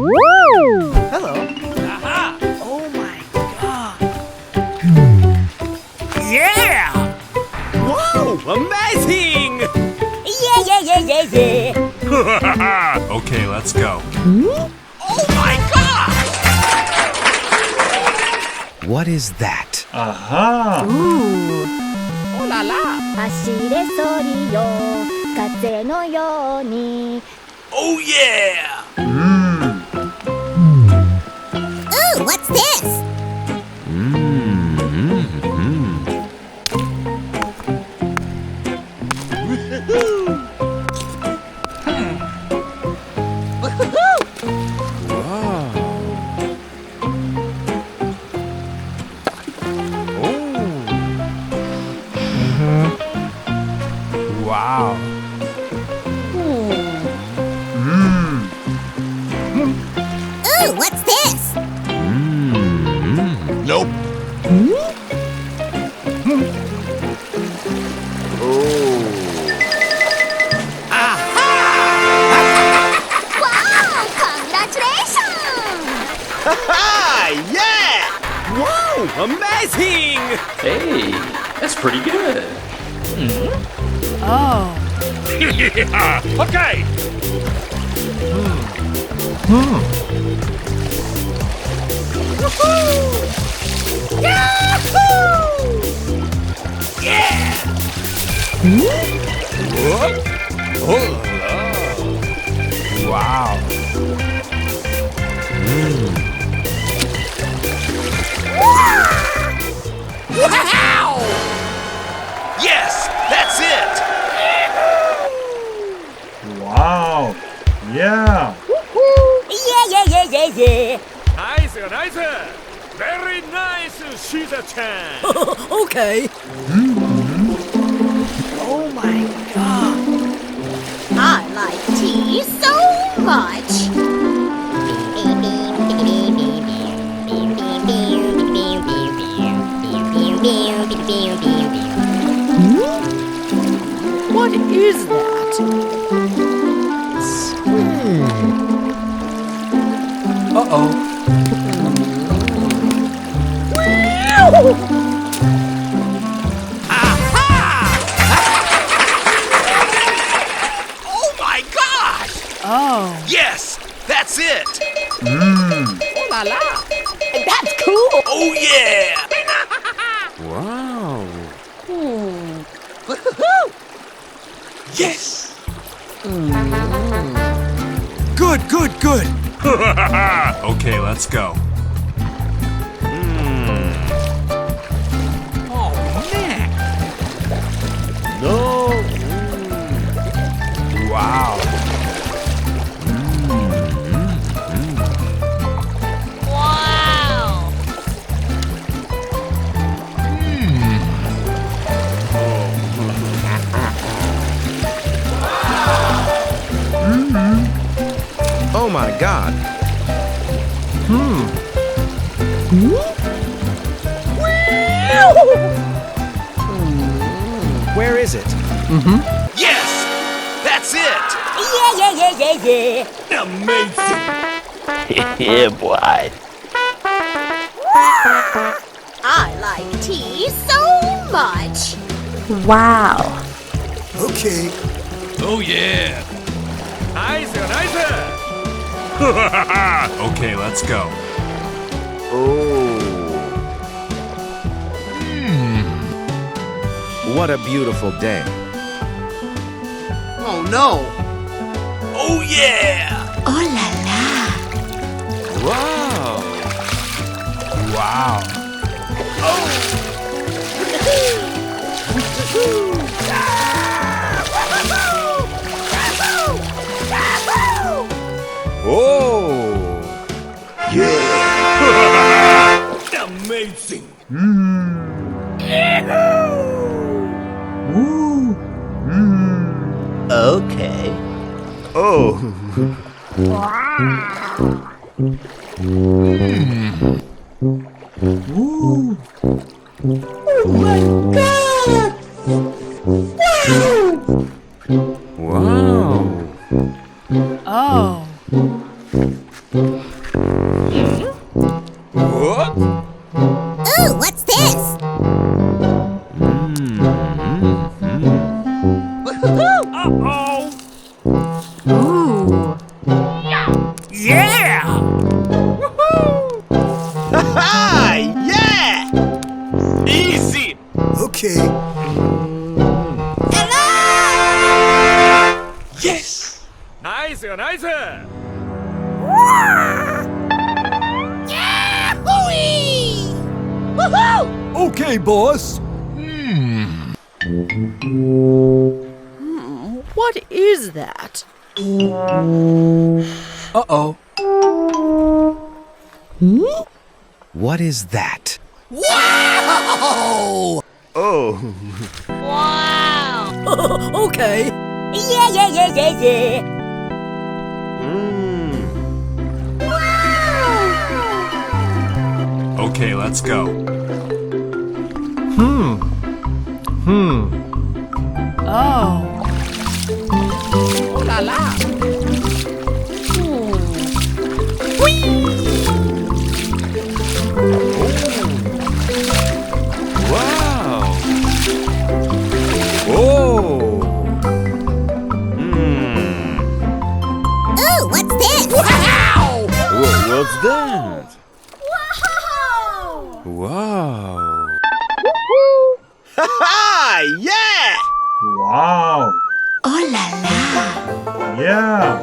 Hello. Aha! Oh my god. Yeah! Wow! Amazing! Yeah. Okay, let's go. Oh my god! What is that? Aha! Oh la la! 走れソリよ風のように Oh yeah! Ooh, what's this? Wow. Ooh, what's this? Nope. Wow, congratulations! Ah, yeah! Wow! Amazing! Hey, that's pretty good. Okay. Wow. Wow! Yes! That's it! Wow! Yeah! Yeah. Nice, nice. Very nice, Shiza-chan. Okay. Oh my god. I like tea so much. What is that? Uh-oh. Oh my gosh! Oh. Yes! That's it! Oh la la. That's cool. Oh yeah! Wow. Yes! Good. Okay, let's go. Oh man! No! Wow. Wow. Oh my god. Where is it? Yes! That's it! Yeah. Amazing! Yeah, boy. I like tea so much. Wow. Okay. Oh yeah! Nice, nice. Okay, let's go. What a beautiful day. Oh no! Oh yeah! Oh la la. Wow. Wow. Oh. Amazing! Okay. Oh. Wow. Oh. What? Ooh, what's this? Uh-oh. Ooh. Yeah! Hi! Yeah! Easy! Okay. Yes! Nice, nice. Okay, boss. What is that? Uh-oh. What is that? Wow! Oh. Okay. Yeah. Okay, let's go. Oh. Oh la la! Wow. Oh. Ooh, what's this? Wow! What's that? Wow! Wow. Ha-ha! Yeah! Wow. Oh la la. Yeah.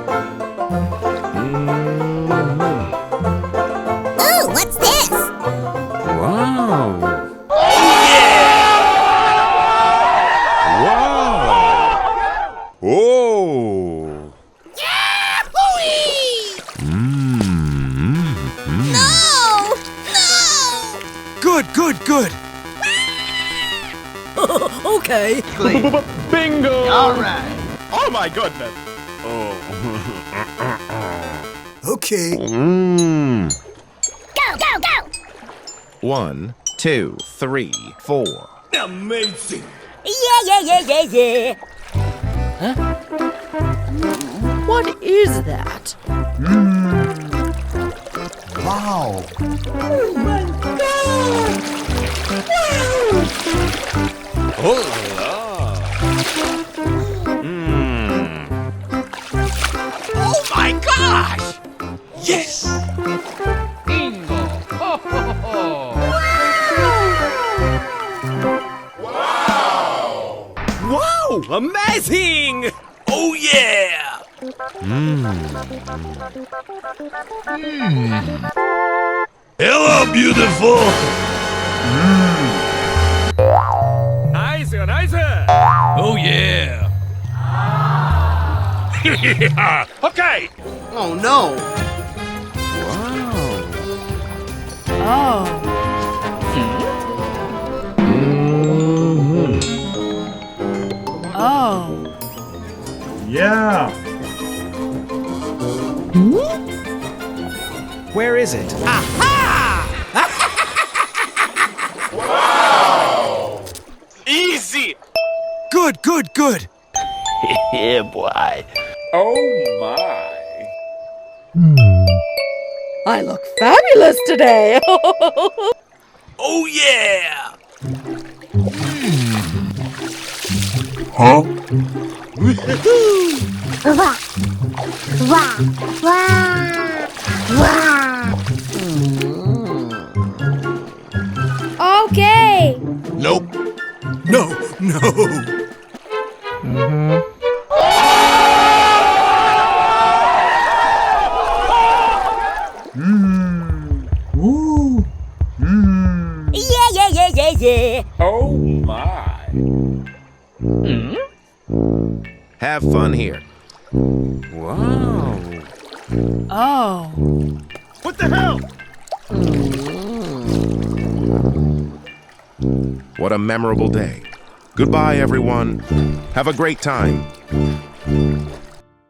Ooh, what's this? Wow. Wow. Oh. No! Good. Okay. Oh my goodness! Okay. Go! 1, 2, 3, 4. Amazing! Yeah. What is that? Wow. Oh la la! Oh my gosh! Yes! Bingo! Ho, ho, ho. Wow! Amazing! Oh yeah! Hello, beautiful! Nice, nice. Oh yeah! Okay! Oh no! Oh. Oh. Yeah. Where is it? Easy! Good. Yeah, boy. Oh my! I look fabulous today. Oh yeah! Okay. Nope. No. Ooh. Yeah. Oh my! Have fun here. Wow. Oh. What the hell? What a memorable day. Goodbye, everyone. Have a great time.